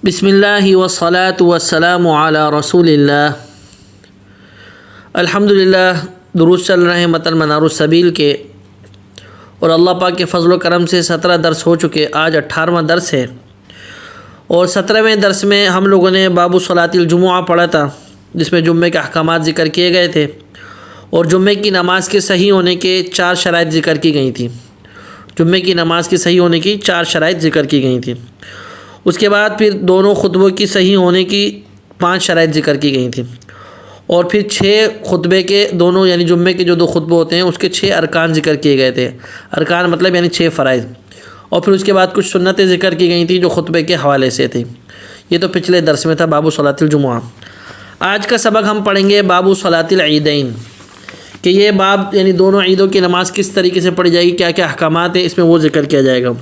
بسم اللہ والصلاة والسلام علی رسول اللہ۔ الحمدللہ، دروس چل رہے ہیں متن منار السبیل کے، اور اللہ پاک کے فضل و کرم سے 17 درس ہو چکے، آج 18واں درس ہے۔ اور 17ویں درس میں ہم لوگوں نے باب صلاۃ الجمعہ پڑھا تھا، جس میں جمعے کے احکامات ذکر کیے گئے تھے، اور جمعے کی نماز کے صحیح ہونے کے 4 شرائط ذکر کی گئی تھیں۔ جمعے کی نماز کے صحیح ہونے کی 4 شرائط ذکر کی گئی تھیں۔ اس کے بعد پھر دونوں خطبوں کی صحیح ہونے کی 5 شرائط ذکر کی گئی تھیں، اور پھر 6 خطبے کے دونوں یعنی جمعے کے جو 2 خطبے ہوتے ہیں اس کے 6 ارکان ذکر کیے گئے تھے۔ ارکان مطلب یعنی 6 فرائض، اور پھر اس کے بعد کچھ سنتیں ذکر کی گئی تھیں جو خطبے کے حوالے سے تھیں۔ یہ تو پچھلے درس میں تھا باب صلاۃ الجمعہ۔ آج کا سبق ہم پڑھیں گے باب صلاۃ العیدین، کہ یہ باب یعنی دونوں عیدوں کی نماز کس طریقے سے پڑھی جائے گی، کیا کیا احکامات ہیں اس میں وہ ذکر کیا جائے گا۔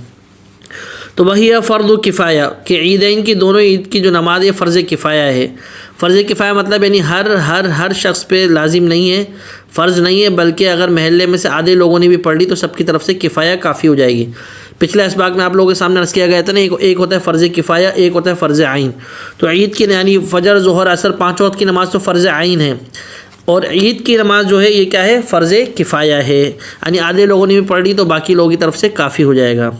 تو وہی ہے فرض کفایہ، کہ عیدین کی دونوں عید کی جو نماز ہے فرض کفایہ ہے۔ فرض کفایہ مطلب یعنی ہر شخص پہ لازم نہیں ہے، فرض نہیں ہے، بلکہ اگر محلے میں سے آدھے لوگوں نے بھی پڑھ لی تو سب کی طرف سے کفایہ کافی ہو جائے گی۔ پچھلے اسباق میں آپ لوگوں کے سامنے عرض کیا گیا تھا نا، ایک ہوتا ہے فرض کفایہ، ایک ہوتا ہے فرض عین۔ تو عید کی یعنی فجر، ظہر، عصر 5 وقت کی نماز تو فرض عین ہے، اور عید کی نماز جو ہے یہ کیا ہے، فرض کفایہ ہے، یعنی آدھے لوگوں نے بھی پڑھ لی تو باقی لوگوں کی طرف سے کافی ہو جائے گا۔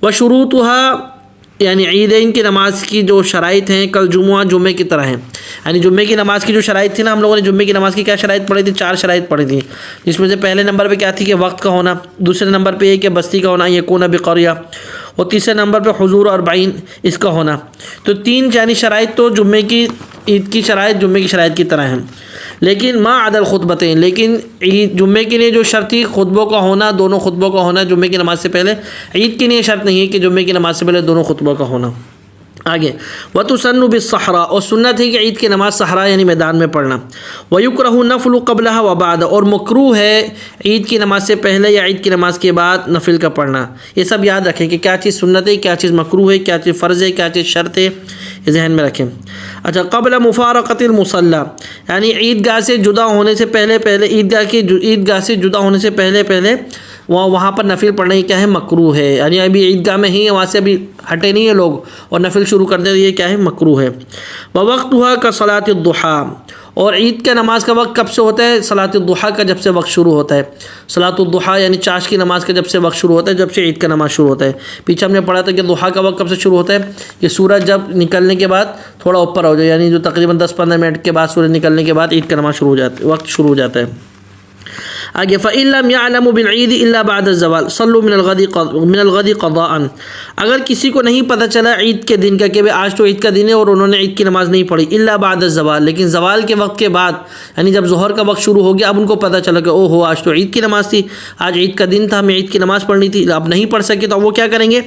وشروطها یعنی عیدین کی نماز کی جو شرائط ہیں کل جمعے کی طرح ہیں، یعنی جمعے کی نماز کی جو شرائط تھی نا، ہم لوگوں نے جمعے کی نماز کی کیا شرائط پڑھی تھی، 4 شرائط پڑھی تھی، جس میں سے پہلے نمبر پہ کیا تھی کہ وقت کا ہونا، دوسرے نمبر پہ یہ کہ بستی کا ہونا، یکون بقریہ، اور تیسرے نمبر پہ حضور 40 اس کا ہونا۔ تو 3 یعنی شرائط تو جمعے کی عید کی شرائط جمعے کی شرائط کی طرح ہیں، لیکن ما عدل خطبتیں، لیکن عید جمعے کے لیے جو شرط تھی خطبوں کا ہونا، دونوں خطبوں کا ہونا جمعے کی نماز سے پہلے، عید کے لیے شرط نہیں ہے کہ جمعے کی نماز سے پہلے دونوں خطبوں کا ہونا۔ آگے وَتُسَنُّ بِالصَّحْرَاء، اور سنت ہے کہ عید کی نماز صحرا یعنی میدان میں پڑھنا۔ وَيُكْرَهُ النَّفْلُ قَبْلَهَا وَبَعْدَ، اور مکروہ ہے عید کی نماز سے پہلے یا عید کی نماز کے بعد نفل کا پڑھنا۔ یہ سب یاد رکھیں کہ کیا چیز سنت ہے، کیا چیز مکروہ ہے، کیا چیز فرض ہے، کیا چیز شرط ہے، یہ ذہن میں رکھیں۔ اچھا، قبل مفارقۃ المصلی، یعنی عیدگاہ سے جدا ہونے سے پہلے عیدگاہ سے جدا ہونے سے پہلے وہاں پر نفل پڑھنا یہ کیا ہے، مکروہ ہے، یعنی ابھی عیدگاہ میں ہی وہاں سے ابھی ہٹے نہیں ہیں لوگ اور نفل شروع کر دیں تو یہ کیا ہے، مکروہ ہے۔ ووقتها كصلاۃ الضحى، اور عید کا نماز کا وقت کب سے ہوتا ہے، صلاۃ الضحیٰ کا جب سے وقت شروع ہوتا ہے۔ صلاۃ الضحیٰ یعنی چاش کی نماز کا جب سے وقت شروع ہوتا ہے، جب سے عید کا نماز شروع ہوتا ہے۔ پیچھے ہم نے پڑھا تھا کہ ضحیٰ کا وقت کب سے شروع ہوتا ہے، کہ سورج جب نکلنے کے بعد تھوڑا اوپر ہو جائے، یعنی جو تقریباً 10-15 منٹ کے بعد سورج نکلنے کے بعد عید کا نماز وقت شروع ہو جاتا ہے۔ آگے فَإِن لَّمْ يَعْلَمُوا بِالْعِيدِ إِلَّا بَعْدَ الزَّوَالِ صَلُّوا مِنَ الْغَدِ قَضَاءً، اگر کسی کو نہیں پتہ چلا عید کے دن کا کہ آج تو عید کا دن ہے اور انہوں نے عید کی نماز نہیں پڑھی، إِلَّا بَعْدَ الزَّوَالِ، لیکن زوال کے وقت کے بعد، یعنی جب ظہر کا وقت شروع ہو گیا اب ان کو پتہ چلا کہ او ہو آج تو عید کی نماز تھی، آج عید کا دن تھا، ہمیں عید کی نماز پڑھنی تھی، اب نہیں پڑھ سکے تو اب وہ کیا کریں گے،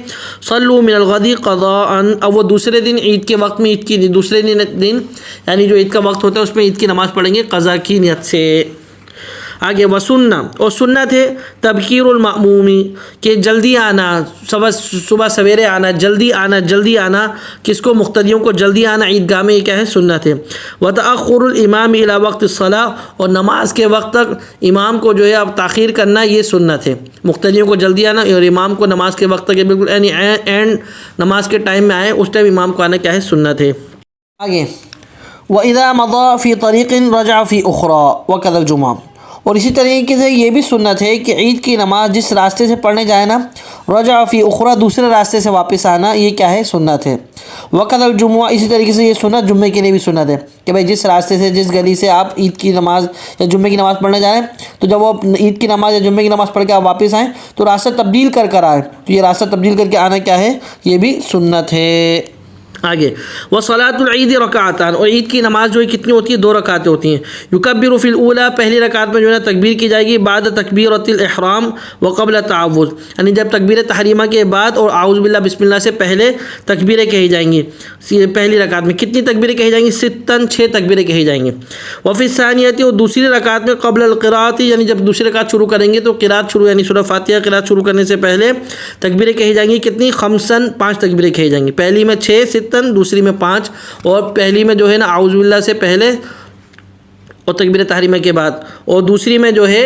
صَلُّوا مِنَ الْغَدِ قَضَاءً، اب وہ دوسرے دن عید کے وقت میں دوسرے دن یعنی جو عید کا وقت ہوتا ہے اس میں عید کی نماز پڑھیں گے قضا کی نیت سے۔ آگے وسنہ، اور سنت ہے تبکیر المأمومی، کہ جلدی آنا، صبح سویرے آنا، جلدی آنا، کس کو، مقتدیوں کو جلدی آنا عیدگاہ میں، یہ کیا ہے، سنت ہے۔ وتأخر الامام الی وقت الصلاۃ، اور نماز کے وقت تک امام کو جو ہے اب تاخیر کرنا یہ سنت ہے۔ مقتدیوں کو جلدی آنا اور امام کو نماز کے وقت تک بالکل یعنی اینڈ نماز کے ٹائم میں آئے اس ٹائم امام کو آنا کیا ہے، سنت ہے۔ آگے وَإِذَا مَضَى فِي طَرِيقٍ رَجَعَ فِي أُخْرَى وَكَذَا الْجُمْعَةِ، اور اسی طریقے سے یہ بھی سنت ہے کہ عید کی نماز جس راستے سے پڑھنے جائے نا، رجع فی اخرى، دوسرے راستے سے واپس آنا، یہ کیا ہے، سنت ہے۔ وقت الجمعہ، اسی طریقے سے یہ سنت جمعے کے لیے بھی سنت ہے کہ بھائی جس راستے سے جس گلی سے آپ عید کی نماز یا جمعے کی نماز پڑھنے جائیں تو جب وہ عید کی نماز یا جمعے کی نماز پڑھ کے آپ واپس آئیں تو راستہ تبدیل کر آئیں، تو یہ راستہ تبدیل کر کے آنا کیا ہے، یہ بھی سنت ہے۔ آگے وصلاۃ العید رکعتان، اور عید کی نماز جو ہے کتنی ہوتی ہے، 2 رکعتیں ہوتی ہیں۔ یکبر فی الاولی، پہلی رکعت میں جو ہے تکبیر کی جائے گی، بعد تکبیرۃ الاحرام وقبل تعوذ، یعنی جب تکبیر تحریمہ کے بعد اور اعوذ باللہ بسم اللہ سے پہلے تکبیریں کہی جائیں گی۔ پہلی رکعت میں کتنی تکبیریں کہی جائیں گی، 6 تکبیریں کہی جائیں گی۔ وفی الثانیۃ، اور دوسری رکعت میں قبل القراءۃ، یعنی جب دوسری رکعت شروع کریں گے تو قراءت شروع یعنی سورہ فاتحہ قراءت شروع کرنے سے پہلے تکبیریں کہی جائیں گی، کتنی، 5 تکبیریں کہی جائیں گی، پہلی میں 6 دوسری میں 5، اور پہلی میں جو ہے نا اعوذ باللہ سے پہلے اور تکبیر تحریمہ کے بعد، اور دوسری میں جو ہے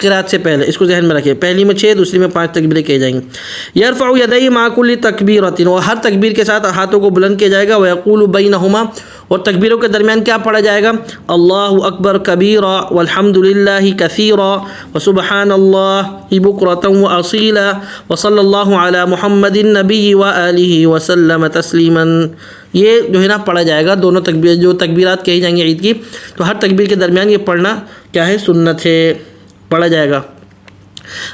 قرات سے پہلے، اس کو ذہن میں رکھیں، پہلی میں 6 دوسری میں 5 تکبیریں کی جائیں گی۔ یرفع یدیہ مع کل تکبیرۃ، اور ہر تکبیر کے ساتھ ہاتھوں کو بلند کیا جائے گا، ویقول بینہما، اور تکبیروں کے درمیان کیا پڑھا جائے گا؟ اللہ اکبر کبیرا والحمد للہ کثیرا وسبحان اللہ بکرۃ واصیلا وصلی اللہ علی محمد النبی وآلہ وسلم تسلیما۔ یہ جو ہے نا پڑھا جائے گا، دونوں تکبیر جو تکبیرات کہی جائیں گے عید کی، تو ہر تکبیر کے درمیان یہ پڑھنا کیا ہے؟ سنت ہے، پڑھا جائے گا۔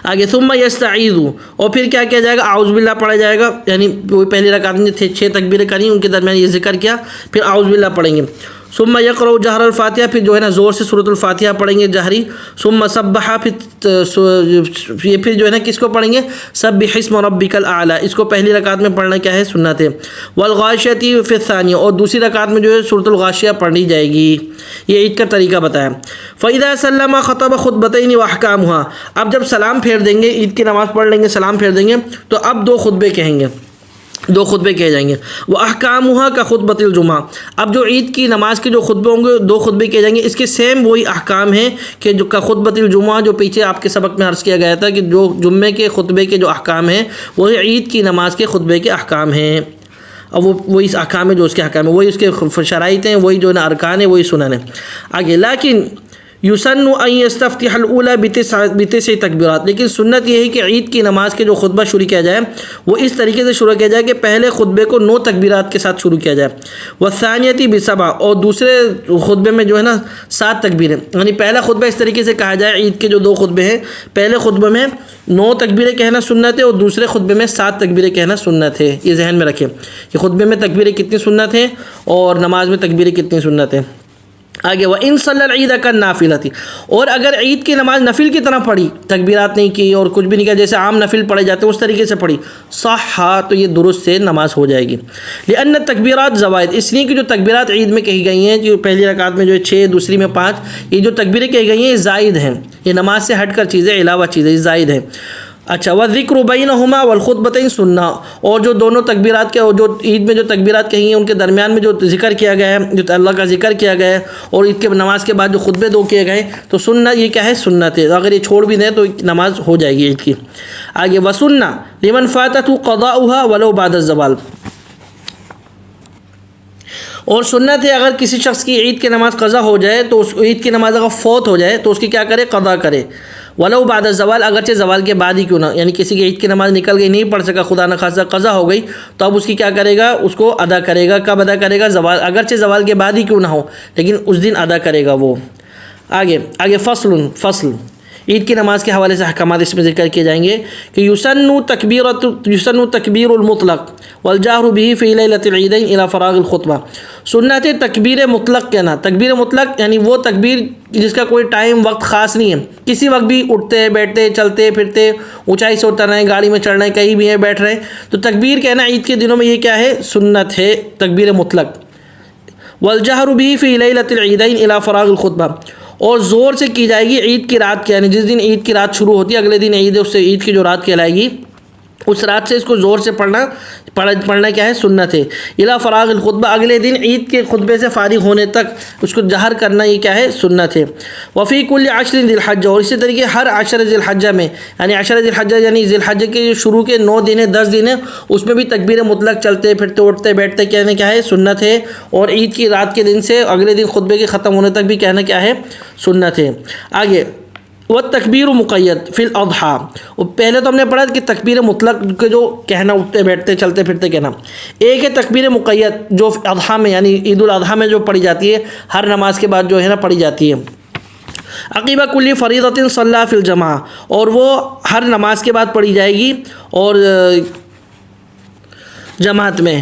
آگے ثم یستعیذ، اور پھر کیا کیا جائے گا؟ اعوذ باللہ پڑھا جائے گا، یعنی وہ پہلی رکعت میں 6 تکبیریں کریں ان کے درمیان یہ ذکر کیا، پھر اعوذ باللہ پڑھیں گے۔ ثم یقرأ جہر الفاتحہ، پھر جو ہے نا زور سے سورۃ الفاتحہ پڑھیں گے جہری۔ ثم سبح، یہ پھر جو ہے نا کس کو پڑھیں گے؟ سبح اسم ربک الاعلی، اس کو پہلی رکعت میں پڑھنا کیا ہے؟ سنت ہے۔ والغاشیہ فی الثانیہ، اور دوسری رکعت میں جو ہے سورۃ الغاشیہ پڑھی جائے گی۔ یہ عید کا طریقہ بتایا۔ فإذا سلم خطب خطبتین واحکامها، اب جب سلام پھیر دیں گے، عید کی نماز پڑھ لیں گے، سلام پھیر دیں گے، تو اب 2 خطبے کہیں گے، 2 خطبے کہے جائیں گے۔ وَأَحْكَامُهَا كَخُطْبَةِ الْجُمْعَةِ، اب جو عید کی نماز کے جو خطبے ہوں گے 2 خطبے کہے جائیں گے، اس کے سیم وہی احکام ہیں کہ جو كَخُطْبَةِ الْجُمْعَةِ، جو پیچھے آپ کے سبق میں عرض کیا گیا تھا کہ جو جمعے کے خطبے کے جو احکام ہیں وہی عید کی نماز کے خطبے کے احکام ہیں۔ اب وہی احکام ہے جو اس کے احکام ہیں، وہی اس کے شرائط ہیں، وہی جو نا ارکان ہیں، وہی سنن ہیں۔ آگے لیکن یسن ان یستفتح الاولی بتسع تکبیرات، لیکن سنت یہ ہے کہ عید کی نماز کے جو خطبہ شروع کیا جائے وہ اس طریقے سے شروع کیا جائے کہ پہلے خطبے کو 9 تکبیرات کے ساتھ شروع کیا جائے، والثانیۃ بسبع، اور دوسرے خطبے میں جو ہے نا 7 تکبیریں، یعنی پہلا خطبہ اس طریقے سے کہا جائے، عید کے جو 2 خطبے ہیں، پہلے خطبے میں 9 تکبیریں کہنا سنت ہے اور دوسرے خطبے میں 7 تکبیریں کہنا سنت ہے۔ یہ ذہن میں رکھیں کہ خطبے میں تکبیریں کتنی سنت ہیں اور نماز میں تکبیریں کتنی سنت ہیں۔ آگے وَإِن صَلَّى الْعِيدَ كَالنَّافِلَةِ، اور اگر عید کی نماز نفل کی طرح پڑھی، تکبیرات نہیں کی اور کچھ بھی نہیں کیا، جیسے عام نفل پڑھے جاتے ہیں اس طریقے سے پڑھی، صحّا، تو یہ درست سے نماز ہو جائے گی۔ لأن التکبیرات زوائد، اس لیے کہ جو تکبیرات عید میں کہی گئی ہیں، جو پہلی رکعت میں جو 6 دوسری میں 5، یہ جو تکبیریں کہی گئی ہیں یہ زائد ہیں، یہ نماز سے ہٹ کر چیزیں، علاوہ چیزیں، یہ زائد ہیں۔ اچھا والذکر بینہما والخطبتین سنہ، اور جو دونوں تکبیرات کے جو عید میں جو تکبیرات کہی ہیں ان کے درمیان میں جو ذکر کیا گیا ہے، جو اللہ کا ذکر کیا گیا ہے، اور عید کے نماز کے بعد جو خطبے 2 کیے گئے تو سنت، یہ کیا ہے؟ سنت ہے، اگر یہ چھوڑ بھی دیں تو نماز ہو جائے گی عید کی۔ آگے وسنہ لمن فاتہ قضاؤها ولو بعد الزوال، اور سنت ہے اگر کسی شخص کی عید کی نماز قضا ہو جائے تو اس عید کی نماز اگر فوت ہو جائے تو اس کی کیا کرے؟ قضا کرے۔ ولو بعد الزوال، اگرچہ زوال کے بعد ہی کیوں نہ، یعنی کسی کی عید کی نماز نکل گئی، نہیں پڑھ سکا، خدا نخواستہ قضا ہو گئی، تو اب اس کی کیا کرے گا؟ اس کو ادا کرے گا۔ کب ادا کرے گا؟ زوال، اگرچہ زوال کے بعد ہی کیوں نہ ہو لیکن اس دن ادا کرے گا وہ۔ آگے فصل عید کی نماز کے حوالے سے احکامات اس میں ذکر کیے جائیں گے کہ یسن تکبیر المطلق والجہر به فی لیلۃ العیدین الی فراغ الخطبہ، سنت ہے تکبیر مطلق کہنا۔ تکبیر مطلق یعنی وہ تکبیر جس کا کوئی ٹائم وقت خاص نہیں ہے، کسی وقت بھی اٹھتے بیٹھتے چلتے پھرتے، اونچائی سے اتر رہے ہیں، گاڑی میں چڑھ رہے ہیں، کہیں بھی ہیں بیٹھ رہے ہیں، تو تکبیر کہنا عید کے دنوں میں یہ کیا ہے؟ سنت ہے تکبیر مطلق۔ والجہر به فی لیلۃ العیدین الی فراغ الخطبہ، اور زور سے کی جائے گی عید کی رات کے، یعنی جس دن عید کی رات شروع ہوتی ہے اگلے دن عید ہے، اس سے عید کی جو رات کہلائے گی، اس رات سے اس کو زور سے پڑھنا کیا ہے؟ سنت ہے۔ الی فراغ الخطبہ، اگلے دن عید کے خطبے سے فارغ ہونے تک اس کو جہر کرنا، یہ کیا ہے؟ سنت ہے۔ وفی کل 10 ذی الحجہ، اور اسی طریقے ہر 10 ذی الحجہ میں، یعنی 10 ذی الحجہ یعنی ذی الحجہ کے جو شروع کے 9 دن ہیں، 10 دن ہیں، اس میں بھی تکبیر مطلق چلتے پھرتے اٹھتے بیٹھتے کہنا کیا ہے؟ سنت ہے، اور عید کی رات کے دن سے اگلے دن خطبے کے ختم ہونے تک بھی کہنا کیا ہے؟ سنت ہے۔ آگے والتکبیر مقید فی الاضحیٰ، پہلے تو ہم نے پڑھا کہ تکبیر مطلق کے جو کہنا اٹھتے بیٹھتے چلتے پھرتے کہنا، ایک ہے تکبیر مقید جو اضحیٰ میں یعنی عید الاضحیٰ میں جو پڑھی جاتی ہے، ہر نماز کے بعد جو ہے نا پڑھی جاتی ہے۔ عقیبہ کلی فریضۃ صلی فی الجماعہ، اور وہ ہر نماز کے بعد پڑھی جائے گی اور جماعت میں۔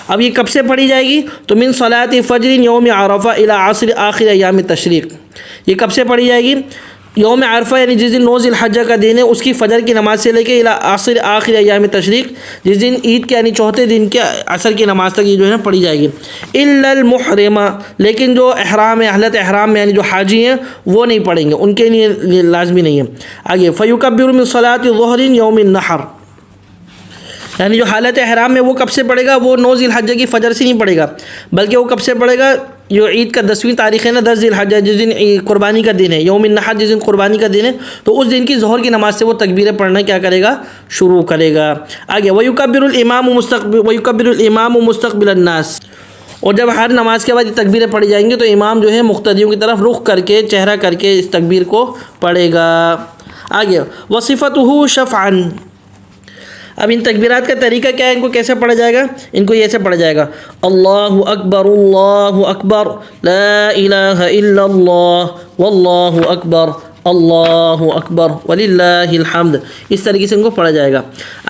اب یہ کب سے پڑھی جائے گی؟ تو من صلاۃ فجر یوم عرفہ الی عصر آخر ایام تشریق، یہ کب سے پڑھی جائے گی؟ یوم عرفہ یعنی جس دن 9 ذی الحجہ کا دن ہے، اس کی فجر کی نماز سے لے کے الی عصر آخر ایام تشریق، جس دن عید کے یعنی چوتھے دن کے عصر کی نماز تک یہ جو ہے نا پڑھی جائے گی۔ الا المحرمہ، لیکن جو احرام ہے، حالت احرام میں یعنی جو حاجی ہیں وہ نہیں پڑھیں گے، ان کے لیے لازمی نہیں ہے۔ آگے فیکبر من صلاۃ الظہر یوم النحر، یعنی جو حالت احرام میں وہ کب سے پڑے گا؟ وہ 9 ذی الحجہ کی فجر سے نہیں پڑے گا، بلکہ وہ کب سے پڑے گا؟ جو عید کا 10ویں تاریخ ہے نا، 10 ذی الحجہ، جس دن قربانی کا دن ہے، یوم النحر، جس دن قربانی کا دن ہے، تو اس دن کی ظہر کی نماز سے وہ تکبیریں پڑھنا کیا کرے گا؟ شروع کرے گا۔ آگے وَيُكَبِّرُ الْإِمَامُ مُسْتَقْبِلَ النَّاسِ، اور جب ہر نماز کے بعد یہ تکبیریں پڑھی جائیں گی تو امام جو ہے مقتدیوں کی طرف رخ کر کے، چہرہ کر کے اس تکبیر کو پڑھے گا۔ آگے وصفته شفعا، اب ان تکبیرات کا طریقہ کیا ہے؟ ان کو کیسے پڑھا جائے گا؟ ان کو ایسے پڑھا جائے گا: اللہ اکبر لا الہ الا اللہ واللہ اکبر اللہ اکبر وللہ الحمد، اس طریقے سے ان کو پڑھا جائے گا۔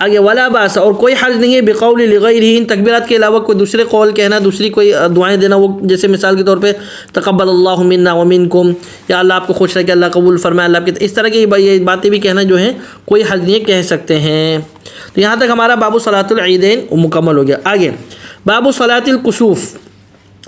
آگے ولا باس، اور کوئی حرج نہیں ہے بقول لغیرہ، ان تکبیرات کے علاوہ کوئی دوسرے قول کہنا، دوسری کوئی دعائیں دینا، وہ جیسے مثال کے طور پہ تقبل اللہ منا ومنکم، یا اللہ آپ کو خوش رکھے، اللہ قبول فرمائے، اللہ آپ کے، اس طرح کی یہ باتیں بھی کہنا جو ہیں کوئی حرج نہیں ہے، کہہ سکتے ہیں۔ تو یہاں تک ہمارا باب صلاۃ العیدین مکمل ہو گیا۔ آگے باب صلاۃ الکسوف،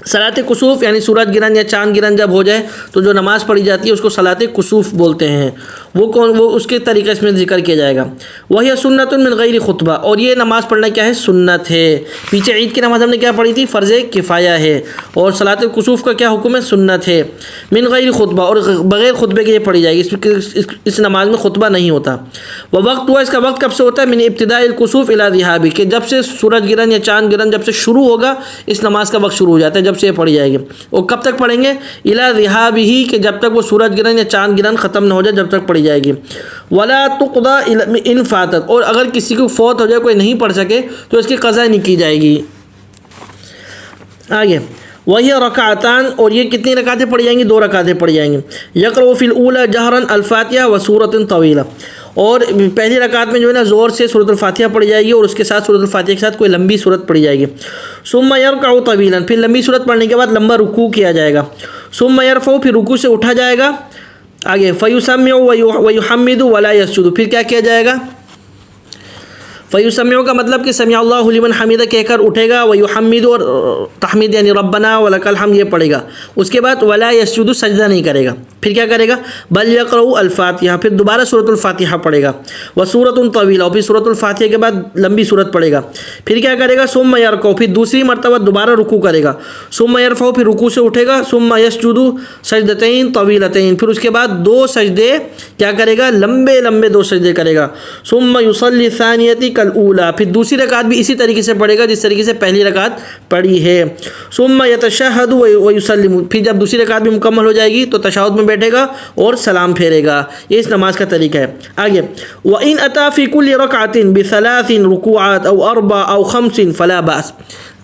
صلاۃ کسوف یعنی سورج گرہن یا چاند گرہن جب ہو جائے تو جو نماز پڑھی جاتی ہے اس کو صلاۃ کسوف بولتے ہیں۔ وہ اس کے طریقے اس میں ذکر کیا جائے گا۔ وہی سنت من غیر خطبہ، اور یہ نماز پڑھنا کیا ہے؟ سنت ہے۔ پیچھے عید کی نماز ہم نے کیا پڑھی تھی؟ فرض کفایہ ہے، اور صلاۃ کسوف کا کیا حکم ہے؟ سنت ہے۔ من غیر خطبہ، اور بغیر خطبے کے یہ پڑھی جائے گی، اس نماز میں خطبہ نہیں ہوتا۔ وہ وقت ہوا، اس کا وقت کب سے ہوتا ہے؟ من ابتداء الکسوف الی ذہابی، کہ جب سے سورج گرہن یا چاند گرہن جب سے شروع ہوگا اس نماز کا وقت شروع ہو جاتا ہے، جب سے یہ پڑھی جائے گی۔ اور کب تک پڑھیں گے؟ الی ذہابہ، کہ جب تک وہ سورج گرہن یا چاند گرہن ختم نہ ہو جائے جب تک پڑھی جائے گی۔ ولا تقضى ان فاتت، اور اگر کسی کو فوت ہو جائے، کوئی نہیں پڑھ سکے تو اس کی قضا نہیں کی جائے گی۔ آگے وہی رکعتان، اور یہ کتنی رکعتیں پڑھی جائیں گی؟ 2 رکعتیں پڑھی جائیں گی۔ یقرأ فی الاولى جہرا الفاتحہ وسورۃ طویلہ، اور پہلی رکعت میں جو ہے نا زور سے سورۃ الفاتحہ پڑھی جائے گی، اور اس کے ساتھ سورۃ الفاتحہ کے ساتھ کوئی لمبی سورت پڑھی جائے گی۔ ثم یرکع طویلا، پھر لمبی سورت پڑھنے کے بعد لمبا رکوع کیا جائے گا۔ ثم یرفع، پھر رکوع سے اٹھا جائے گا۔ آگے فیسمع ویحمد ولا یسجد، پھر کیا کیا جائے گا؟ فیسمع کا مطلب کہ سمع اللہ لمن حمدہ کہہ کر اٹھے گا، ویحمد، اور تحمید یعنی ربنا ولک الحمد یہ پڑھے گا۔ اس کے بعد ولا یسجد، سجدہ نہیں کرے گا۔ پھر کیا کرے گا؟ بل یقرأ الفاتحہ، پھر دوبارہ سورۃ الفاتحہ پڑھے گا۔ وسورۃ طویلہ، اور پھر سورۃ الفاتحہ کے بعد لمبی سورت پڑھے گا۔ پھر کیا کرے گا؟ ثم یرکع، پھر دوسری مرتبہ دوبارہ رکوع کرے گا۔ ثم یرفع، پھر رکوع سے اٹھے گا۔ ثم یسجد سجدتین طویلتین، پھر اس کے بعد 2 سجدے کیا کرے گا؟ لمبے لمبے 2 سجدے کرے گا۔ ثم یصلی الثانیۃ کالاولی، پھر دوسری رکعت بھی اسی طریقے سے پڑھے گا جس طریقے سے پہلی رکعت پڑھی ہے۔ ثم یتشہد ویسلم، پھر جب دوسری رکعت بھی مکمل ہو جائے گی تو تشہد میں بیٹھے گا اور سلام پھیرے گا۔ یہ اس نماز کا طریقہ ہے۔ آگے وَإِنْ أَتَى فِي كُلِّ رَكْعَةٍ بِثَلَاثٍ رُكُوعَاتٍ أَوْ 4 أَوْ 5 فَلَا بَأْسَ،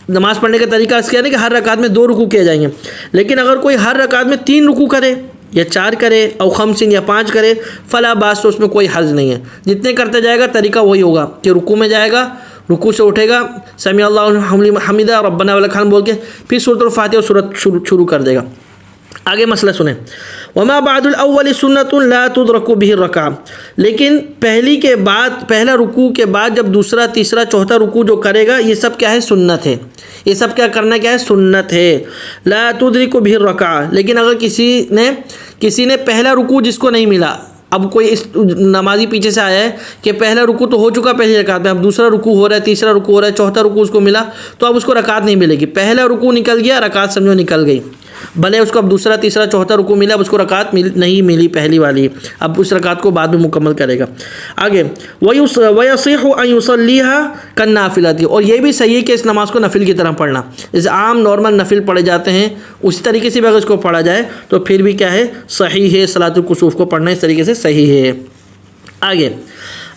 نماز پڑھنے کا طریقہ اس کیا ہے کہ ہر رکعت میں 2 رکوع کیے جائیں گے، لیکن اگر کوئی ہر رکعت میں 3 رکوع کرے یا 4 کرے، او 5 یا 5 کرے، فلا باس، تو اس میں کوئی حرج نہیں ہے۔ جتنے کرتے جائے گا طریقہ وہی ہوگا کہ رکوع میں جائے گا، رکوع سے اٹھے گا، سمع اللہ لمن حمدہ ربنا ولک الحمد بول کے پھر سورۃ الفاتحہ اور سورت شروع کر دے گا۔ آگے مسئلہ سنیں۔ وما بعد الاول سنت لا تدرک به الرکعہ، لیکن پہلی کے بعد، پہلا رکوع کے بعد جب دوسرا، تیسرا، چوتھا رکوع جو کرے گا یہ سب کیا ہے؟ سنت ہے۔ یہ سب کیا کرنا کیا ہے؟ سنت ہے۔ لا تدرک به الرکعہ، لیکن اگر کسی نے پہلا رکوع جس کو نہیں ملا، اب کوئی اس نمازی پیچھے سے آیا ہے کہ پہلا رکوع تو ہو چکا پہلی رکعت میں، اب دوسرا رکوع ہو رہا ہے، تیسرا رکوع ہو رہا ہے، چوتھا رکوع اس کو ملا، تو اب اس کو رکعت نہیں ملے گی۔ پہلا رکوع نکل گیا، رکعت سمجھو نکل گئی، بھلے اس کو اب دوسرا، تیسرا، چوتھا رکوع ملا، اب اس کو رکعت نہیں ملی پہلی والی، اب اس رکعت کو بعد میں مکمل کرے گا۔ آگے وَيَصِحُ أَن يُصَلِّيهَا كَالنَّافِلَةِ، اور یہ بھی صحیح ہے کہ اس نماز کو نفل کی طرح پڑھنا، جیسے عام نارمل نفل پڑھے جاتے ہیں اسی طریقے سے بھی اگر اس کو پڑھا جائے تو پھر بھی کیا ہے؟ صحیح ہے۔ صلاۃ الکسوف کو پڑھنا اس طریقے سے صحیح ہے۔ آگے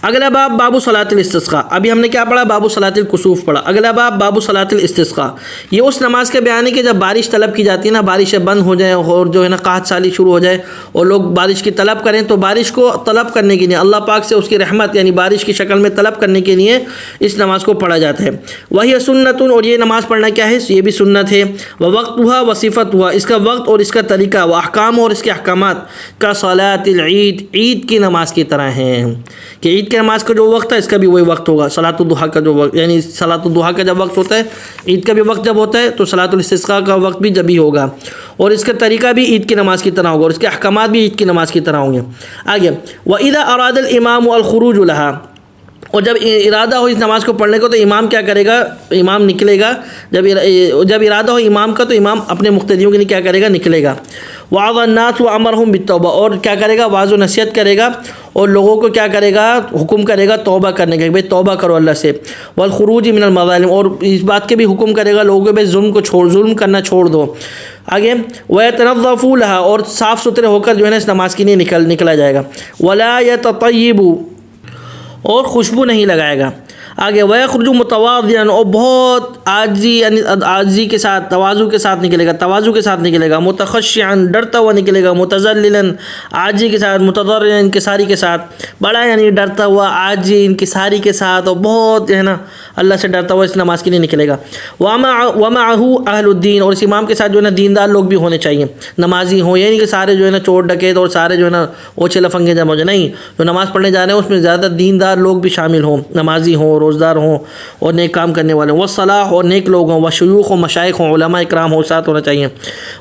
اگلا باب باب صلاۃ الاستسقاء، ابھی ہم نے کیا پڑھا؟ باب صلاۃ الکسوف پڑھا۔ اگلا باب باب صلاۃ الاستسقاء، یہ اس نماز کا بیان ہے کہ جب بارش طلب کی جاتی ہے نا، بارشیں بند ہو جائیں اور جو ہے نا قحط سالی شروع ہو جائے اور لوگ بارش کی طلب کریں، تو بارش کو طلب کرنے کے لیے اللہ پاک سے اس کی رحمت یعنی بارش کی شکل میں طلب کرنے کے لیے اس نماز کو پڑھا جاتا ہے۔ وہی سنت، اور یہ نماز پڑھنا کیا ہے؟ یہ بھی سنت ہے۔ وقت ہوا وصفت ہوا، اس کا وقت اور اس کا طریقہ، و احکام اور اس کے احکامات کا صلاۃ العید، عید کی نماز کی طرح ہیں کہ عید کی نماز کا جو وقت ہے اس کا بھی وہی وقت ہوگا۔ صلاۃ الضحیٰ کا جو وقت، یعنی صلاۃ الضحیٰ کا جب وقت ہوتا ہے، عید کا بھی وقت جب ہوتا ہے تو صلاۃ الاستسقاء کا وقت بھی جب ہی ہوگا، اور اس کا طریقہ بھی عید کی نماز کی طرح ہوگا، اور اس کے احکامات بھی عید کی نماز کی طرح ہوں گے۔ آگے وَإِذَا أَرَادَ الْإِمَامُ الْخُرُوجَ لَهَا، اور جب ارادہ ہو اس نماز کو پڑھنے کو تو امام کیا کرے گا؟ امام نکلے گا. جب ارادہ ہو امام کا تو امام اپنے مقتدیوں کے لیے کیا کرے گا؟ نکلے گا. وعظ الناس وامرهم بالتوبہ، اور کیا کرے گا؟ واعظ و نصیحت کرے گا اور لوگوں کو کیا کرے گا؟ حکم کرے گا توبہ کرنے کا کہ بھئی توبہ کرو اللہ سے. والخروج من المظالم، اور اس بات کے بھی حکم کرے گا لوگوں کو ظلم کرنا چھوڑ دو. آگے وَيَتَنَظَّفُوا لَهَا، اور صاف ستھرے ہو کر جو ہے نا اس نماز کے لیے نکلا جائے گا. وَلَا يَتَطَيِّبُ، اور خوشبو نہیں لگائے گا. آگے وَيَخْرُجُ مُتَوَاضِعًا، اور بہت عاجزی کے ساتھ، تواضع کے ساتھ نکلے گا. مُتَخَشِّعًا، ڈرتا ہوا نکلے گا. مُتَذَلِّلًا، عاجزی کے ساتھ. مُتَضَرِّعًا، انکساری کے ساتھ. بڑا یعنی ڈرتا ہوا، عاجزی، انکساری کے ساتھ، اور بہت جو ہے نا اللہ سے ڈرتا ہوا اس نماز کے لیے نکلے گا. وَمَعَهُ أَهْلُ الدِّينِ، اور اس امام کے ساتھ جو ہے نا دیندار لوگ بھی ہونے چاہیے، نمازی ہوں. یہ نہیں کہ سارے جو ہے نا چور ڈکیت اور سارے جو ہے نا اوچھے لفنگے جمع ہو جائے، نہیں. جو نماز پڑھنے جا رہے ہیں اس میں زیادہ دیندار لوگ بھی شامل ہوں، نمازی ہوں، روزدار ہوں اور نیک کام کرنے والے ہوں. والصلاح، اور نیک لوگ ہوں. وشیوخ و مشائخ ہوں، علماء اکرام ہوں، ساتھ ہونا چاہیے.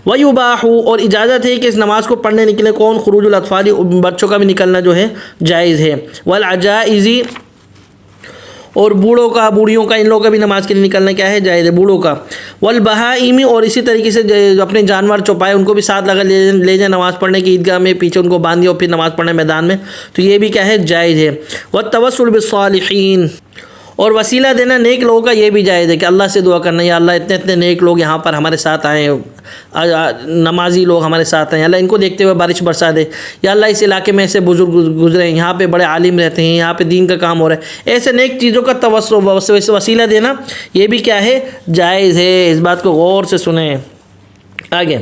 ویباح، اور اجازت ہے کہ اس نماز کو پڑھنے نکلے کون؟ خروج الاطفال، بچوں کا بھی نکلنا جو ہے جائز ہے. والعجائز، اور بوڑھیوں کا، ان لوگوں کا بھی نماز کے لیے نکلنا کیا ہے؟ جائز ہے، بوڑھوں کا. والبہائم، اور اسی طریقے سے اپنے جانور چوپائے ان کو بھی ساتھ لگا لے جائیں نماز پڑھنے کی عیدگاہ میں، پیچھے ان کو باندھ دیا اور پھر نماز پڑھنے میدان میں، تو یہ بھی کیا ہے؟ جائز ہے. والتوسل بالصالحین، اور وسیلہ دینا نیک لوگوں کا یہ بھی جائز ہے کہ اللہ سے دعا کرنا، یا اللہ اتنے نیک لوگ یہاں پر ہمارے ساتھ آئے، نمازی لوگ ہمارے ساتھ ہیں، اللہ ان کو دیکھتے ہوئے بارش برسا دے. یا اللہ اس علاقے میں ایسے بزرگ گزرے ہیں، یہاں پہ بڑے عالم رہتے ہیں، یہاں پہ دین کا کام ہو رہا ہے. ایسے نیک چیزوں کا وسیلہ دینا یہ بھی کیا ہے؟ جائز ہے. اس بات کو غور سے سنیں. آگے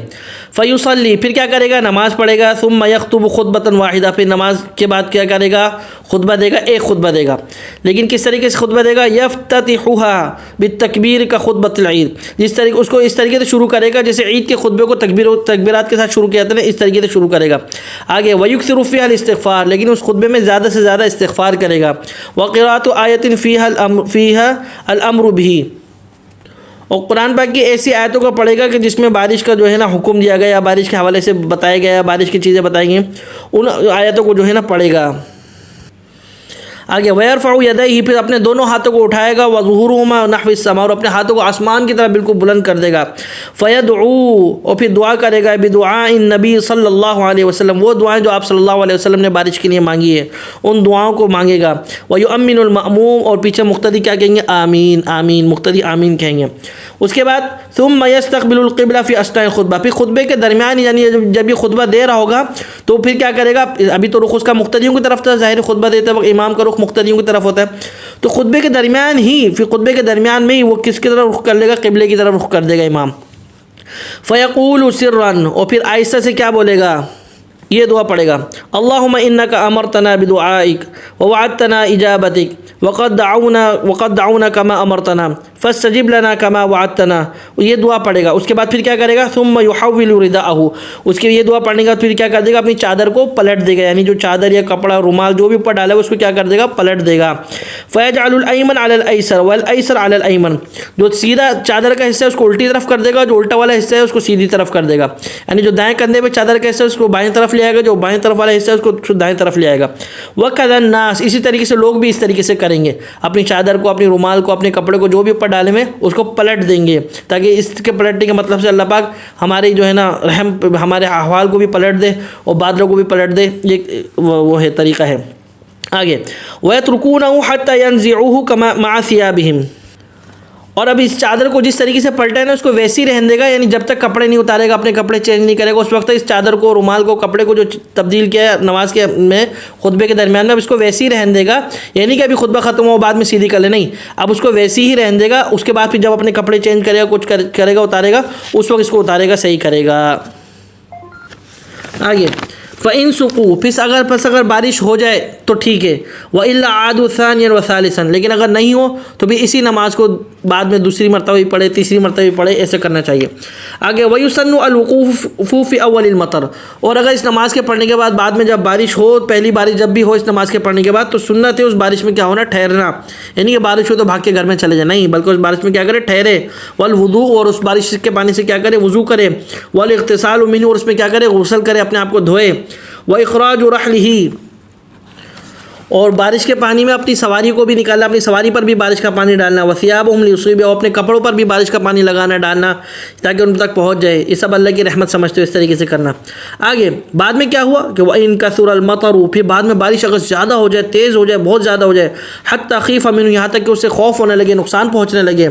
فیصلی، پھر کیا کرے گا؟ نماز پڑھے گا. ثم یخطب خطبۃ واحدہ، پھر نماز کے بعد کیا کرے گا؟ خطبہ دے گا، ایک خطبہ دے گا. لیکن کس طریقے سے خطبہ دے گا؟ یفتتحها بالتکبیر کا خطبۃ العید، اس کو اس طریقے سے شروع کرے گا جیسے عید کے خطبے کو تکبیرات کے ساتھ شروع کیا جاتا ہے، اس طریقے سے شروع کرے گا. آگے ویکثر فیہا الاستغفار، لیکن اس خطبے میں زیادہ سے زیادہ استغفار کرے گا. وقراءۃ آیۃ فیہا الامر بہ، اور قرآن پاک کی ایسی آیتوں کو پڑھے گا کہ جس میں بارش کا جو ہے نا حکم دیا گیا، بارش کے حوالے سے بتایا گیا، بارش کی چیزیں بتائی گئی، ان آیتوں کو جو ہے نا پڑھے گا. آگے ویرفع یدیہ، پھر اپنے دونوں ہاتھوں کو اٹھائے گا. وظہورہما نحو السماء، اور اپنے ہاتھوں کو آسمان کی طرف بالکل بلند کر دے گا. فیدعو، اور پھر دعا کرے گا. بدعاء النبی صلی اللہ علیہ وسلم، وہ دعائیں جو آپ صلی اللہ علیہ وسلم نے بارش کے لیے مانگی ہے ان دعاؤں کو مانگے گا. ویؤمن المأموم، اور پیچھے مقتدی کیا کہیں گے؟ آمین آمین، مقتدی آمین کہیں گے. اس کے بعد ثم یستقبل القبلہ فی اثناء الخطبہ، پھر خطبے کے درمیان یعنی جب یہ خطبہ دے رہا ہوگا تو پھر کیا کرے گا؟ ابھی تو رخ اس کا مقتدیوں کی طرف تھا، ظاہر خطبہ دیتے وقت امام کا رخ مقتدیوں کی طرف ہوتا ہے، تو خطبے کے درمیان میں ہی وہ کس کی طرف رخ کر لے گا؟ قبلے کی طرف رخ کر دے گا امام. فیقول سرا، اور پھر آہستہ سے کیا بولے گا؟ یہ دعا پڑھے گا. اللہم انک امرتنا بدعائک ووعدتنا اجابتک وقد دعونا کما امرتنا فاستجب لنا کما وعدتنا. یہ دعا پڑھے گا. اس کے بعد پھر کیا کرے گا؟ ثم یحول رداءہ، اس کے یہ دعا پڑھنے کے بعد پھر کیا کر دے گا؟ اپنی چادر کو پلٹ دے گا، یعنی جو چادر یا کپڑا رومال جو بھی اوپر ڈالا ہے اس کو کیا کر دے گا؟ پلٹ دے گا. فیجعل الایمن علی الایسر والایسر علی الایمن، جو سیدھا چادر کا حصہ ہے اس کو الٹی طرف کر دے گا، جو الٹا والا حصہ ہے اس کو سیدھی طرف کر دے گا. یعنی جو دائیں کندھے پہ چادر کا حصہ ہے اس کو بائیں طرف لے آئے گا، جو بائیں طرف والا حصہ ہے اس کو دائیں طرف لے آئے گا. وَكَذَا النَّاسِ، اسی طریقے سے لوگ بھی اس طریقے سے کریں گے، اپنی چادر کو، اپنی رومال کو، اپنے کپڑے کو جو بھی اوپر ڈالے میں اس کو پلٹ دیں گے، تاکہ اس کے پلٹنے کے مطلب سے اللہ پاک ہماری جو ہے نا رحم، ہمارے احوال کو بھی پلٹ دے اور بادلوں کو بھی پلٹ دے. یہ وہ ہے طریقہ ہے. آگے وَيَتْرُكُونَهُ حَتَّى يَنزِعُوهُ كَمَا مَعَ ثِيَابِهِمْ، اور اب اس چادر کو جس طریقے سے پلٹا ہے نا اس کو ویسے ہی رہنے دے گا، یعنی جب تک کپڑے نہیں اتارے گا، اپنے کپڑے چینج نہیں کرے گا، اس وقت اس چادر کو، رومال کو، کپڑے کو جو تبدیل کیا ہے نماز کے میں خطبے کے درمیان میں، اب اس کو ویسے ہی رہنے دے گا. یعنی کہ ابھی خطبہ ختم ہو بعد میں سیدھی کر لے، نہیں، اب اس کو ویسے ہی رہنے دے گا. اس کے بعد پھر جب اپنے کپڑے چینج کرے گا، کچھ کرے گا، اتارے گا، اس وقت اس کو اتارے گا، صحیح کرے گا. آگے فَإِن سُقُوا، پس اگر بارش ہو جائے تو ٹھیک ہے. وَإِلَّا عَادُوا ثَانِيًا وَثَالِثًا، لیکن اگر نہیں ہو تو بھی اسی نماز کو بعد میں دوسری مرتبہ بھی پڑھے، تیسری مرتبہ بھی پڑھے، ایسے کرنا چاہیے. آگے وَيُسَنُّ الْوُقُوفُ فِي أَوَّلِ الْمَطَرِ، اور اگر اس نماز کے پڑھنے کے بعد میں جب بارش ہو، پہلی بارش جب بھی ہو اس نماز کے پڑھنے کے بعد، تو سنت ہے اس بارش میں کیا ہونا؟ ٹھہرنا. یعنی کہ بارش ہو تو بھاگ کے گھر میں چلے جائیں، نہیں، بلکہ اس بارش میں کیا کرے؟ ٹھہرے. والوضوء، اور اس بارش کے پانی سے کیا کرے؟ وضو کرے. والاغتسال منه، اور اس میں کیا کرے؟ غسل کرے، اپنے آپ کو دھوئے. وَإِخْرَاجُ رَحْلِهِ، اور بارش کے پانی میں اپنی سواری کو بھی نکالنا، اپنی سواری پر بھی بارش کا پانی ڈالنا، وثیابہم لیصیبہم، اور اپنے کپڑوں پر بھی بارش کا پانی لگانا ڈالنا تاکہ ان تک پہنچ جائے، یہ سب اللہ کی رحمت سمجھتے ہو اس طریقے سے کرنا۔ آگے بعد میں کیا ہوا کہ وَإِن كَثُرَ الْمَطَرُ، پھر بعد میں بارش اگر زیادہ ہو جائے، تیز ہو جائے، بہت زیادہ ہو جائے، حَتَّى خِيفَ مِنْهُ، یہاں تک کہ اسے خوف ہونے لگے، نقصان پہنچنے لگے،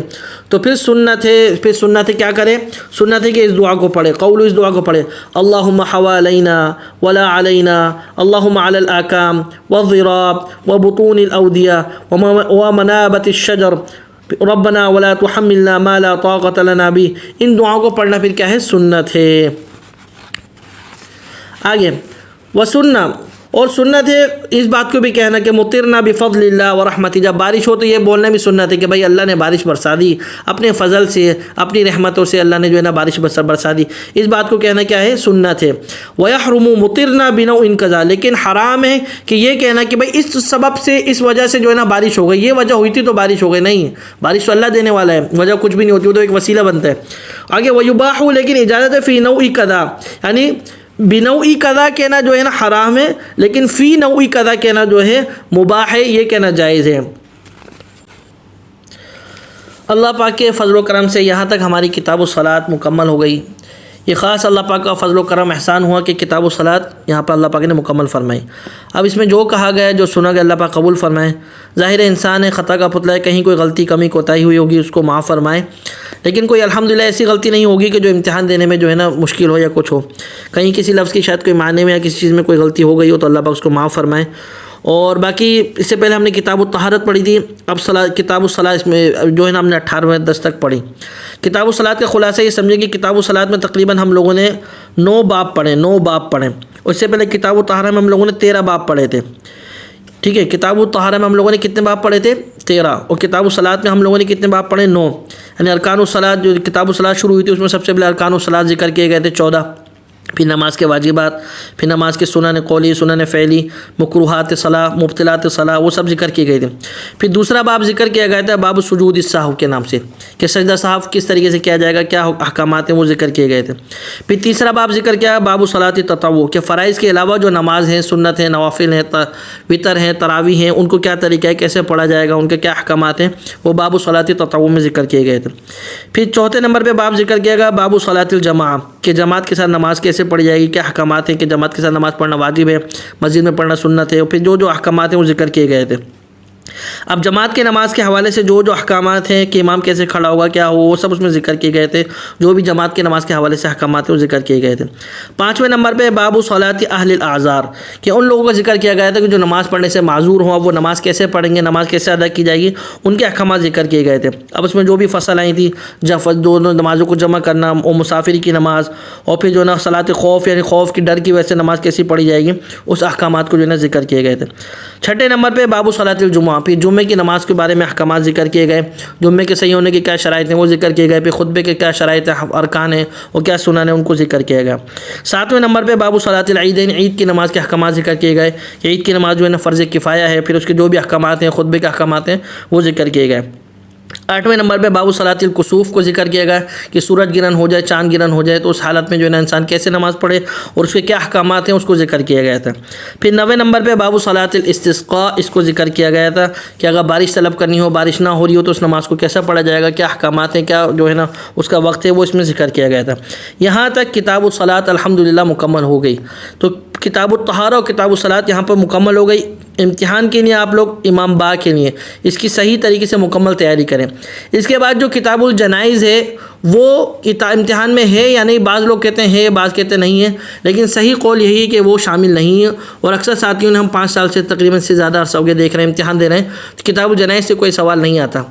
تو پھر سنت ہے کیا کرے؟ سنت ہے کہ اس دعا کو پڑھے، اس دعا کو پڑھے، اللہم حوالينا ولا علينا، اللہم علی الاکام والضراب وبطون الاودیہ ومنابت الشجر، ربنا ولا تحملنا ما لا طاقت لنا به، ان دعاؤں کو پڑھنا پھر کیا ہے؟ سنت ہے۔ آگے وسنہ، اور سنت ہے اس بات کو بھی کہنا کہ مطرنا بفضل اللہ ورحمتہ، جب بارش ہو تو یہ بولنا بھی سنت ہے کہ بھائی اللہ نے بارش برسا دی، اپنے فضل سے، اپنی رحمتوں سے اللہ نے جو ہے نا بارش برسا دی، اس بات کو کہنا کیا ہے؟ سنت ہے۔ وَيَحْرُمُ مُطِرْنَا بِنَوْءٍ كَذَا، لیکن حرام ہے کہ یہ کہنا کہ بھائی اس سبب سے، اس وجہ سے جو ہے نا بارش ہو گئی، یہ وجہ ہوئی تھی تو بارش ہو گئی، نہیں، بارش تو اللہ دینے والا ہے، وجہ کچھ بھی نہیں ہوتی، وہ تو ایک وسیلہ بنتا ہے۔ آگے وَيُبَاحُ، لیکن اجازت ہے فی نوع کذا، یعنی بنوعی کذا کہنا جو ہے نا حرام ہے، لیکن فی نوعی کذا کہنا جو ہے مباح ہے، یہ کہنا جائز ہے۔ اللہ پاک کے فضل و کرم سے یہاں تک ہماری کتاب الصلاۃ مکمل ہو گئی۔ یہ خاص اللہ پاک کا فضل و کرم احسان ہوا کہ کتاب الصلاۃ یہاں پر اللہ پاک نے مکمل فرمائی۔ اب اس میں جو کہا گیا، جو سنا گیا، اللہ پاک قبول فرمائے۔ ظاہر انسان ہے، خطا کا پتلا ہے، کہیں کوئی غلطی کمی کوتاہی ہوئی ہوگی اس کو معاف فرمائے، لیکن کوئی الحمدللہ ایسی غلطی نہیں ہوگی کہ جو امتحان دینے میں جو ہے نا مشکل ہو یا کچھ ہو، کہیں کسی لفظ کی شاید کوئی معنی میں یا کسی چیز میں کوئی غلطی ہو گئی ہو تو اللہ پاک اس کو معاف فرمائے۔ اور باقی اس سے پہلے ہم نے کتاب الطہارت پڑھی تھی، اب کتاب الصلاۃ اس میں جو ہے نا ہم نے 18ویں درس تک پڑھی۔ کتاب الصلاۃ کا خلاصہ یہ سمجھے کہ کتاب الصلاۃ میں تقریباً ہم لوگوں نے 9 باب پڑھے۔ اس سے پہلے کتاب الطہارہ میں ہم لوگوں نے 13 باب پڑھے تھے، ٹھیک ہے۔ کتاب الطہارہ میں ہم لوگوں نے کتنے باب پڑھے تھے؟ 13، اور کتاب الصلاۃ میں ہم لوگوں نے کتنے باب پڑھے؟ 9، یعنی ارکان الصلاۃ، جو کتاب الصلاۃ شروع ہوئی تھی اس میں سب سے پہلے ارکان الصلاۃ ذکر کیے گئے تھے 14، پھر نماز کے واجبات، پھر نماز کے سنن قولی، سنن فعلی، مکروہات صلاح، مبطلات صلاح، وہ سب ذکر کیے گئے تھے۔ پھر دوسرا باب ذکر کیا گیا تھا باب سجود السہو کے نام سے، کہ سجدہ سہو کس طریقے سے کیا جائے گا، کیا احکامات ہیں، وہ ذکر کیے گئے تھے۔ پھر تیسرا باب ذکر کیا باب صلاۃ تطوع، کہ فرائض کے علاوہ جو نماز ہیں، سنت ہیں، نوافل ہیں، وتر ہیں، تراویح ہیں، ان کو کیا طریقہ ہے، کیسے پڑھا جائے گا، ان کے کیا احکامات ہیں، وہ باب صلاۃ تطوع میں ذکر کیے گئے تھے۔ پھر چوتھے نمبر پہ باب ذکر کیا گیا باب صلاۃ الجماعہ، کہ جماعت کے ساتھ نماز کیسے پڑھی جائے گی، کیا احکامات ہیں، کہ جماعت کے ساتھ نماز پڑھنا واجب ہے، مسجد میں پڑھنا سنت ہے، اور پھر جو احکامات ہیں وہ ذکر کیے گئے تھے۔ اب جماعت کے نماز کے حوالے سے جو احکامات ہیں کہ امام کیسے کھڑا ہوگا، کیا ہو، وہ سب اس میں ذکر کیے گئے تھے، جو بھی جماعت کے نماز کے حوالے سے احکامات ہیں وہ ذکر کیے گئے تھے۔ 5ویں نمبر پہ باب صلاۃ اہل الاعذار، کہ ان لوگوں کا ذکر کیا گیا تھا کہ جو نماز پڑھنے سے معذور ہوں، وہ نماز کیسے پڑھیں گے، نماز کیسے ادا کی جائے گی، ان کے احکامات ذکر کیے گئے تھے۔ اب اس میں جو بھی فصل آئی تھی، دونوں نمازوں کو جمع کرنا، اور مسافری کی نماز، اور پھر جو ہے نا صلاۃ خوف، یعنی خوف کی ڈر کی وجہ سے نماز کیسی پڑھی جائے گی، اس احکامات کو جو ہے نا ذکر کیے گئے تھے۔ 6 نمبر پہ باب صلاۃ الجمعہ، پھر جمعے کی نماز کے بارے میں احکامات ذکر کیے گئے، جمعے کے صحیح ہونے کی کیا شرائط ہیں وہ ذکر کیے گئے، پھر خطبے کے کیا شرائط ہیں، ارکان ہیں، اور کیا سنن ہیں، ان کو ذکر کیا گیا۔ 7ویں نمبر پہ باب صلاۃ العیدین، عید کی نماز کے احکامات ذکر کیے گئے، کہ عید کی نماز جو ہے نا فرض کفایہ ہے، پھر اس کے جو بھی احکامات ہیں، خطبے کے احکامات ہیں، وہ ذکر کیے گئے۔ 8ویں نمبر پہ باب صلاۃ الکسوف کو ذکر کیا گیا کہ سورج گرہن ہو جائے، چاند گرہن ہو جائے تو اس حالت میں جو ہے نا انسان کیسے نماز پڑھے اور اس کے کیا احکامات ہیں، اس کو ذکر کیا گیا تھا۔ پھر 9ویں نمبر پہ باب صلاۃ الاستسقاء، اس کو ذکر کیا گیا تھا کہ اگر بارش طلب کرنی ہو، بارش نہ ہو رہی ہو تو اس نماز کو کیسا پڑھا جائے گا، کیا احکامات ہیں، کیا جو ہے نا اس کا وقت ہے، وہ اس میں ذکر کیا گیا تھا۔ یہاں تک کتاب الصلاۃ الحمدللہ مکمل ہو گئی۔ تو کتاب الطہارہ اور کتاب الصلاۃ یہاں پر مکمل ہو گئی۔ امتحان کے لیے آپ لوگ امام با کے لیے اس کی صحیح طریقے سے مکمل تیاری کریں۔ اس کے بعد جو کتاب الجنائز ہے وہ امتحان میں ہے یا نہیں، بعض لوگ کہتے ہیں ہے، بعض کہتے ہیں نہیں ہے، لیکن صحیح قول یہی ہے کہ وہ شامل نہیں ہے، اور اکثر ساتھیوں نے ہم 5 سال سے تقریباً سے زیادہ عرصہ ہو گیا دیکھ رہے ہیں، امتحان دے رہے ہیں، تو کتاب الجنائز سے کوئی سوال نہیں آتا۔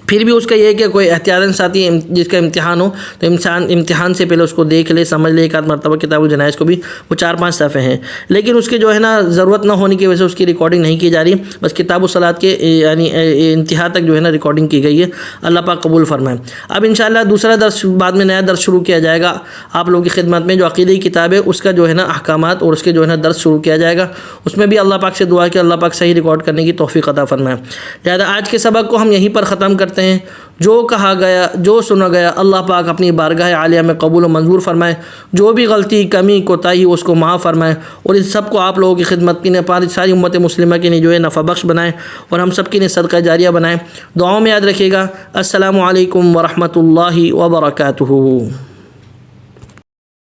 پھر بھی اس کا یہ ہے کہ کوئی احتیاطاً ساتھی جس کا امتحان ہو تو امتحان سے پہلے اس کو دیکھ لے، سمجھ لے، ایک آدھ مرتبہ کتاب الجنائز کو بھی، وہ 4-5 صفحے ہیں، لیکن اس کے جو ہے نا ضرورت نہ ہونے کی وجہ سے اس کی ریکارڈنگ نہیں کی جا رہی، بس کتاب الصلاۃ کے یعنی انتہا تک جو ہے نا ریکارڈنگ کی گئی ہے۔ اللہ پاک قبول فرمائے۔ اب انشاءاللہ دوسرا درس بعد میں نیا درس شروع کیا جائے گا آپ لوگوں کی خدمت میں، جو عقیدی کتاب ہے اس کا جو ہے نا احکامات اور اس کے جو ہے نا درس شروع کیا جائے گا، اس میں بھی اللہ پاک سے دعا کہ اللہ پاک صحیح ریکارڈ کرنے کی توفیق عطا فرمائے۔ لہٰذا آج کے سبق کو ہم یہیں پر ختم کرتے ہیں۔ جو کہا گیا، جو سنا گیا، اللہ پاک اپنی بارگاہ عالیہ میں قبول و منظور فرمائے۔ جو بھی غلطی، کمی، کوتاہی اس کو معاف فرمائے، اور اس سب کو آپ لوگوں کی خدمت کی ساری امت مسلمہ کے لیے جو ہے نفع بخش بنائے، اور ہم سب کے لیے صدقہ جاریہ بنائے۔ دعاؤں میں یاد رکھیے گا۔ السلام علیکم ورحمۃ اللہ وبرکاتہ۔